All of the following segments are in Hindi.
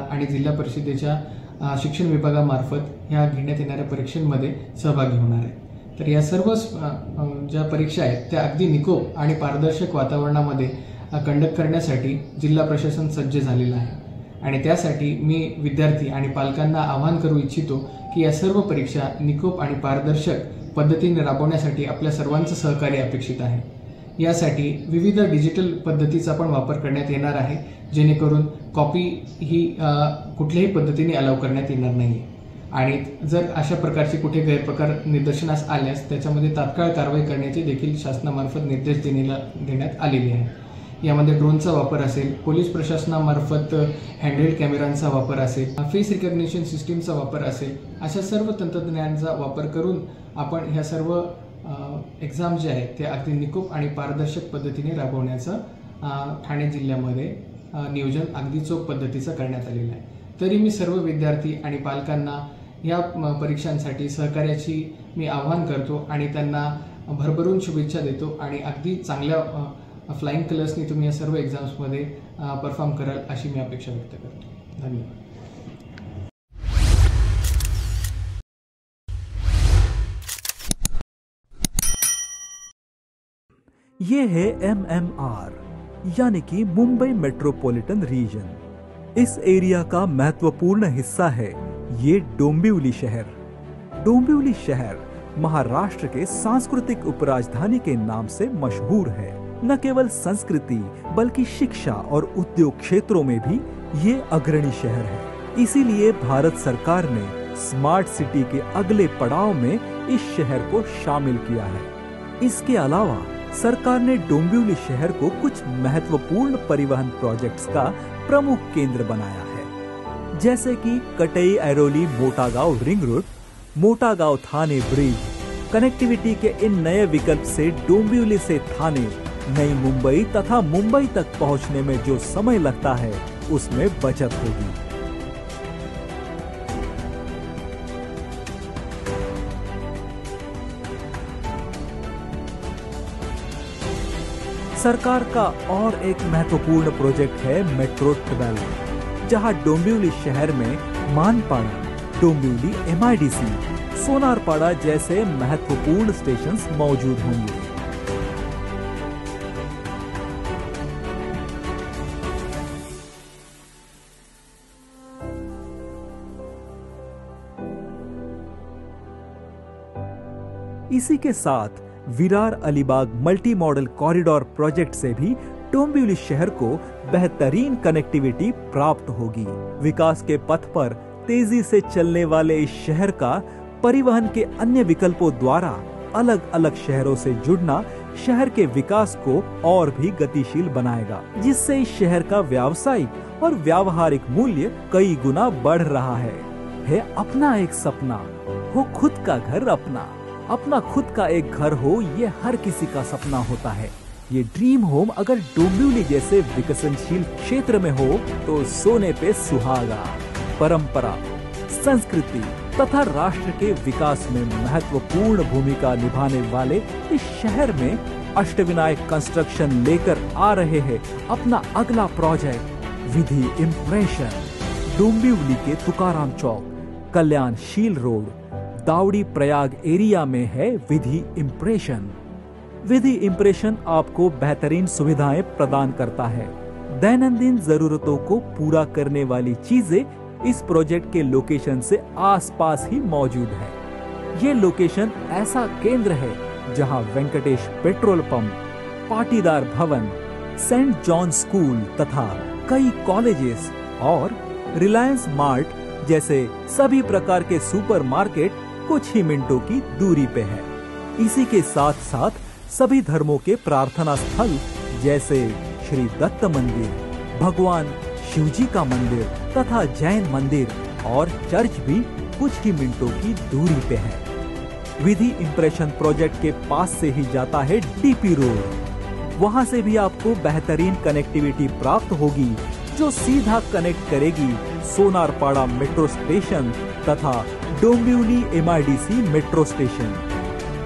आणि जिल्हा परिषदेच्या शिक्षण विभागामार्फत ह्या घेण्यात येणाऱ्या परीक्षांमध्ये सहभागी होणार आहे। तर या सर्व ज्या परीक्षा आहेत त्या अगदी निकोप आणि पारदर्शक वातावरणामध्ये कंडक्ट करण्यासाठी जिल्हा प्रशासन सज्ज झालेलं आहे आणि त्यासाठी मी विद्यार्थी आणि पालकांना आवाहन करू इच्छितो की या सर्व परीक्षा निकोप आणि पारदर्शक पद्धतीने राबवण्यासाठी आपल्या सर्वांचं सहकार्य अपेक्षित आहे। यासाठी विविध डिजिटल पद्धतीचा पण वापर करण्यात येणार आहे, जेणेकरून कॉपी ही कुठल्याही पद्धतीने अलाउ करण्यात येणार नाही आणि जर अशा प्रकारचे कुठे गैरप्रकार निदर्शनास आल्यास त्याच्यामध्ये तात्काळ कारवाई करण्याचे देखील शासनामार्फत निर्देश देण्यात आलेले आहे। यामध्ये ड्रोनचा वापर असेल, पोलीस प्रशासनामार्फत हँडहेल्ड कॅमेरांचा वापर असेल, फेस रिकग्निशन सिस्टीमचा वापर असेल, अशा सर्व तंत्रज्ञानाचा वापर करून आपण ह्या सर्व एक्झाम जे आहेत ते अगदी निकोप आणि पारदर्शक पद्धतीने राबवण्याचं ठाणे जिल्ह्यामध्ये नियोजन अगदी चोख पद्धतीचं करण्यात आलेलं आहे। तरी मी सर्व विद्यार्थी आणि पालकांना या परीक्षांसाठी सहकार्याची मी आवाहन करतो आणि त्यांना भरभरून शुभेच्छा देतो आणि अगदी चांगल्या फ्लाइंग कलर्सनी तुम्ही या सर्व एक्झाम्समध्ये परफॉर्म कराल अशी मी अपेक्षा व्यक्त करतो। धन्यवाद। ये है MMR यानी कि मुंबई मेट्रोपॉलिटन रीजन। इस एरिया का महत्वपूर्ण हिस्सा है ये डोंबिवली शहर। डोंबिवली शहर महाराष्ट्र के सांस्कृतिक उपराजधानी के नाम से मशहूर है। न केवल संस्कृति बल्कि शिक्षा और उद्योग क्षेत्रों में भी ये अग्रणी शहर है। इसीलिए भारत सरकार ने स्मार्ट सिटी के अगले पड़ाव में इस शहर को शामिल किया है। इसके अलावा सरकार ने डोंबिवली शहर को कुछ महत्वपूर्ण परिवहन प्रोजेक्ट्स का प्रमुख केंद्र बनाया है, जैसे कि कटई ऐरोली मोटागांव रिंग रोड, मोटागांव थाने ब्रिज। कनेक्टिविटी के इन नए विकल्प से डोंबिवली से थाने, नई मुंबई तथा मुंबई तक पहुंचने में जो समय लगता है उसमें बचत होगी। सरकार का और एक महत्वपूर्ण प्रोजेक्ट है मेट्रो 12, जहां डोंबिवली शहर में मानपाड़ा, डोंबिवली MIDC, सोनारपाड़ा जैसे महत्वपूर्ण स्टेशंस मौजूद होंगे। इसी के साथ Virar Alibag multi modal corridor project से भी डोंबिवली शहर को बेहतरीन कनेक्टिविटी प्राप्त होगी। विकास के पथ पर तेजी से चलने वाले इस शहर का परिवहन के अन्य विकल्पों द्वारा अलग अलग शहरों से जुड़ना शहर के विकास को और भी गतिशील बनाएगा, जिससे इस शहर का व्यावसायिक और व्यावहारिक मूल्य कई गुना बढ़ रहा है अपना एक सपना हो खुद का घर अपना। अपना खुद का एक घर हो ये हर किसी का सपना होता है। ये ड्रीम होम अगर डोंबिवली जैसे विकसनशील क्षेत्र में हो तो सोने पे सुहागा। परंपरा, संस्कृति तथा राष्ट्र के विकास में महत्वपूर्ण भूमिका निभाने वाले इस शहर में अष्टविनायक कंस्ट्रक्शन लेकर आ रहे हैं अपना अगला प्रोजेक्ट विधि इम्प्रेशन। डोंबिवली के तुकाराम चौक, कल्याणशील रोड, दावड़ी प्रयाग एरिया में है विधि इम्प्रेशन। विधि इम्प्रेशन आपको बेहतरीन सुविधाएं प्रदान करता है। दैनंदिन जरूरतों को पूरा करने वाली चीजें इस प्रोजेक्ट के लोकेशन से आसपास ही मौजूद है। ये लोकेशन ऐसा केंद्र है जहां वेंकटेश पेट्रोल पंप, पाटीदार भवन, सेंट जॉन स्कूल तथा कई कॉलेजेस और रिलायंस मार्ट जैसे सभी प्रकार के सुपरमार्केट कुछ ही मिनटों की दूरी पे है। इसी के साथ साथ सभी धर्मों के प्रार्थना स्थल जैसे श्री दत्त मंदिर, भगवान शिवजी का मंदिर तथा जैन मंदिर और चर्च भी कुछ ही मिनटों की दूरी पे है। विधि इम्प्रेशन प्रोजेक्ट के पास से ही जाता है DP रोड। वहां से भी आपको बेहतरीन कनेक्टिविटी प्राप्त होगी जो सीधा कनेक्ट करेगी सोनारपाड़ा मेट्रो स्टेशन तथा डोंबिवली MIDC मेट्रो स्टेशन।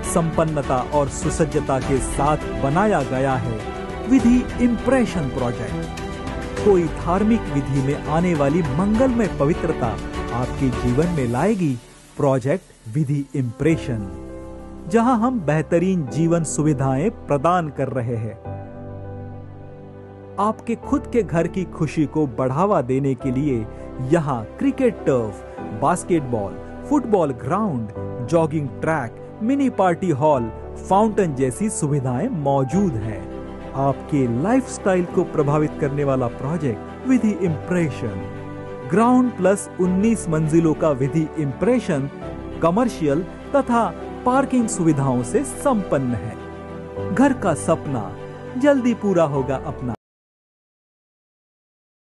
संपन्नता और सुसज्जता के साथ बनाया गया है विधि इम्प्रेशन प्रोजेक्ट। कोई धार्मिक विधि में आने वाली मंगलमय पवित्रता आपके जीवन में लाएगी प्रोजेक्ट विधि इंप्रेशन, जहां हम बेहतरीन जीवन सुविधाएं प्रदान कर रहे हैं। आपके खुद के घर की खुशी को बढ़ावा देने के लिए यहाँ cricket turf, basketball, football ground, jogging track, mini party hall, fountain जैसी सुविधाएं मौजूद हैं। आपके लाइफस्टाइल को प्रभावित करने वाला प्रोजेक्ट विधि इंप्रेशन, ग्राउंड प्लस 19 मंजिलों का विधि इंप्रेशन कमर्शियल तथा पार्किंग सुविधाओं से संपन्न है। घर का सपना जल्दी पूरा होगा अपना।